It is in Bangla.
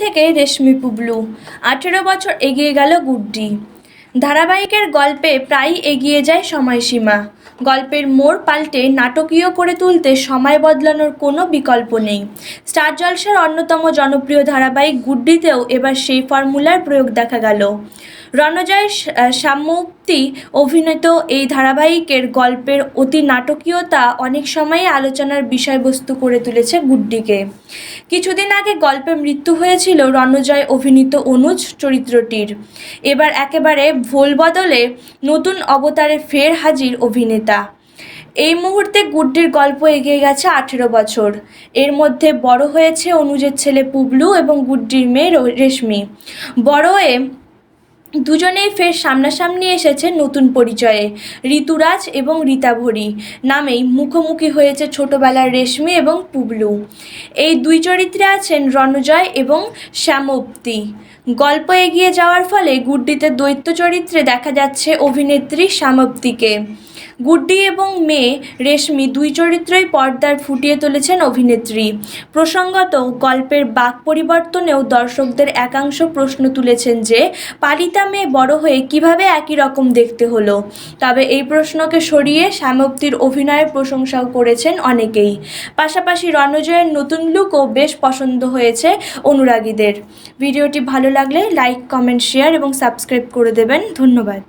থেকে রেশমি পুবলু। 18 বছর এগিয়ে গেল গুড্ডি। ধারাবাহিকের গল্পে প্রায়ই এগিয়ে যায় সময়সীমা। গল্পের মোড় পাল্টে নাটকীয় করে তুলতে সময় বদলানোর কোনো বিকল্প নেই। স্টার জলসার অন্যতম জনপ্রিয় ধারাবাহিক গুড্ডিতেও এবার সেই ফর্মুলার প্রয়োগ দেখা গেল। রণজয় সাম্যুক্তি অভিনীত এই ধারাবাহিকের গল্পের অতি নাটকীয়তা অনেক সময়ই আলোচনার বিষয়বস্তু করে তুলেছে গুড্ডিকে। কিছুদিন আগে গল্পে মৃত্যু হয়েছিল রণজয় অভিনীত অনুজ চরিত্রটির। এবার একেবারে ভোল বদলে নতুন অবতারে ফের হাজির অভিনেতা। এই মুহূর্তে গুড্ডির গল্প এগিয়ে গেছে 18 বছর। এর মধ্যে বড় হয়েছে অনুজের ছেলে পুবলু এবং গুড্ডির মেয়ে রেশমি। বড়য়ে দুজনেই ফের সামনাসামনি এসেছে নতুন পরিচয়ে। ঋতুরাজ এবং রীতাভরি নামেই মুখোমুখি হয়েছে ছোটবেলার রেশমি এবং পুবলু। এই দুই চরিত্রে আছেন রণজয় এবং শ্যামপ্তি। গল্প এগিয়ে যাওয়ার ফলে গুড্ডিতে দৈত্য চরিত্রে দেখা যাচ্ছে অভিনেত্রী শ্যামপ্তিকে। গুড্ডি এবং মেয়ে রেশমি দুই চরিত্রই পর্দার ফুটিয়ে তুলেছেন অভিনেত্রী। প্রসঙ্গত, গল্পের বাক পরিবর্তনেও দর্শকদের একাংশ প্রশ্ন তুলেছেন যে পালিতা মেয়ে বড় হয়ে কিভাবে একই রকম দেখতে হলো। তবে এই প্রশ্নকে সরিয়ে শ্যামপ্তির অভিনয়ের প্রশংসাও করেছেন অনেকেই। পাশাপাশি রণজয়ের নতুন লুকও বেশ পছন্দ হয়েছে অনুরাগীদের। ভিডিওটি ভালো লাগলে লাইক, কমেন্ট, শেয়ার এবং সাবস্ক্রাইব করে দেবেন। ধন্যবাদ।